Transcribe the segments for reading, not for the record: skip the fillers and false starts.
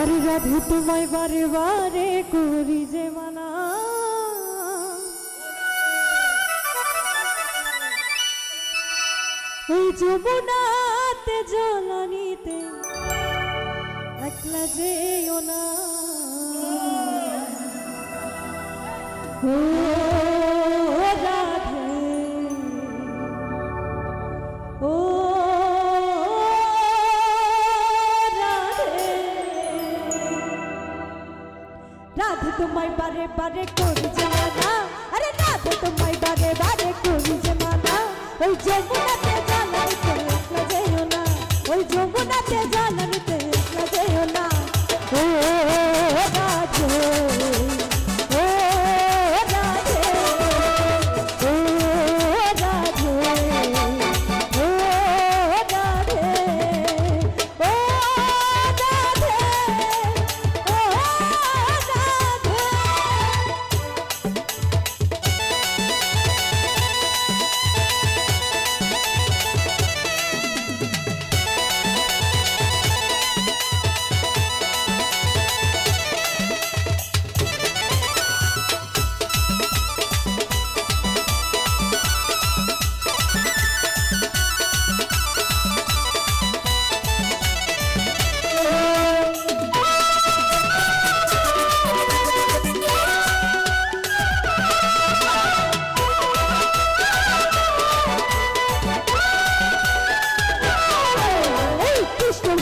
রাধে তোমায় বারে বারে করি যে মানা, ওই যমুনাতে জলানিতে একলা যেও না। ও রাধে ও রাধে তোমায় বারে বারে করি যে মানা, আরে রাধে তোমায় বারে বারে করি যে মানা, ওই যমুনাতে জলানিতে একলা যেও না, ওই যমুনাতে জলানিতে একলা যেও না। ও রাধে ও রাধে ও রাধে ও রাধে ও রাধে ও রাধে।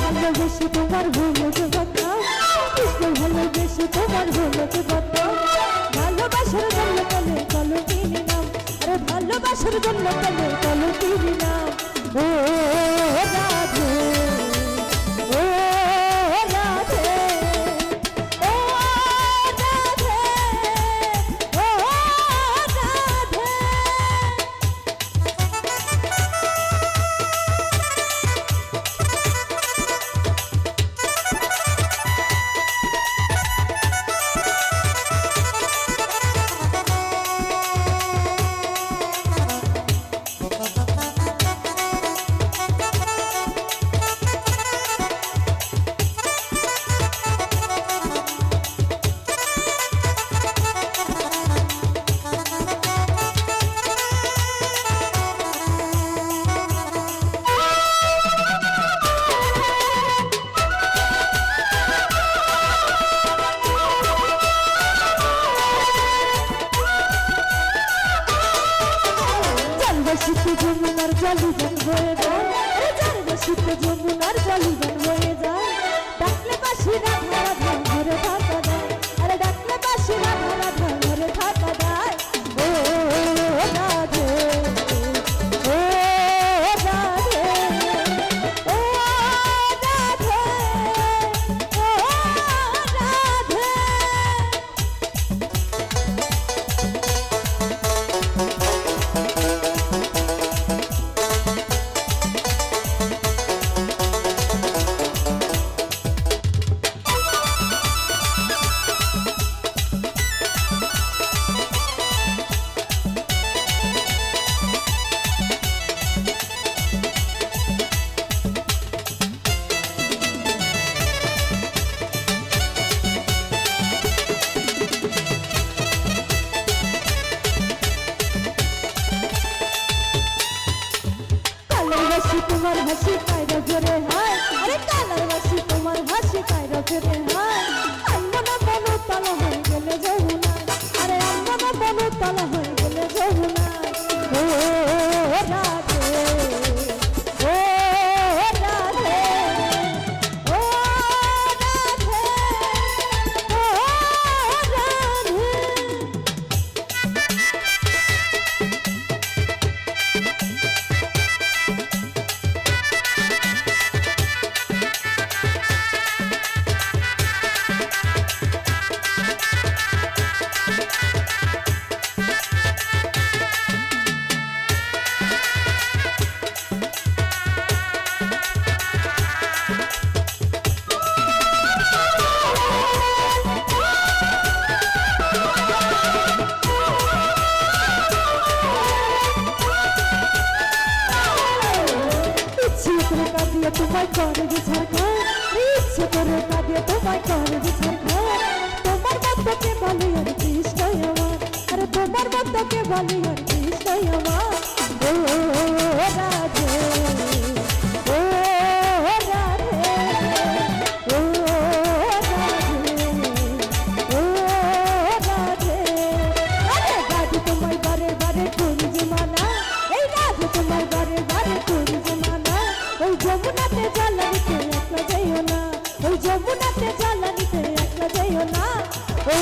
ভালোবেসে তোমার হলো যে বন্ধ, কৃষ্ণ ভালোবেসে তোমার হলো যে বন্ধ, ভালোবাসার জন্য কালে কালো তিনি নাম, আরে ভালোবাসার জন্য কালে কালো তিনি নাম। ও রাধে ও রাধে ও রাধে ও রাধে। শীতে যমুনার জলি গান হয়ে যায়, শীতে যমুনার জলি গান হয়ে যায়, ডাকলে বাসি রাধা রাধা ঘরে থাকা যায়, আরে ডাকলে বাসি রাধা রাধা ঘরে থাকা যায়। ও রাধে ও রাধে ও রাধে ও রাধে। ইচ্ছে করে কাঁদে তোমায় করে বিচার ঘর তোমার মতো কে বলে আর কৃষ্ণ আমার আরে তোমার মতো কে বলে আর কৃষ্ণ আমার ও রাধে ও রাধে ও রাধে ও রাধে আরে রাধে তোমায় বারে বারে করি যে মানা এই রাধে তোমায় বারে বারে করি যে মানা ওই যমুনাতে জ্বালানিতে একলা যাইও না ওই যমুনাতে জ্বালানিতে একলা যাইও না ও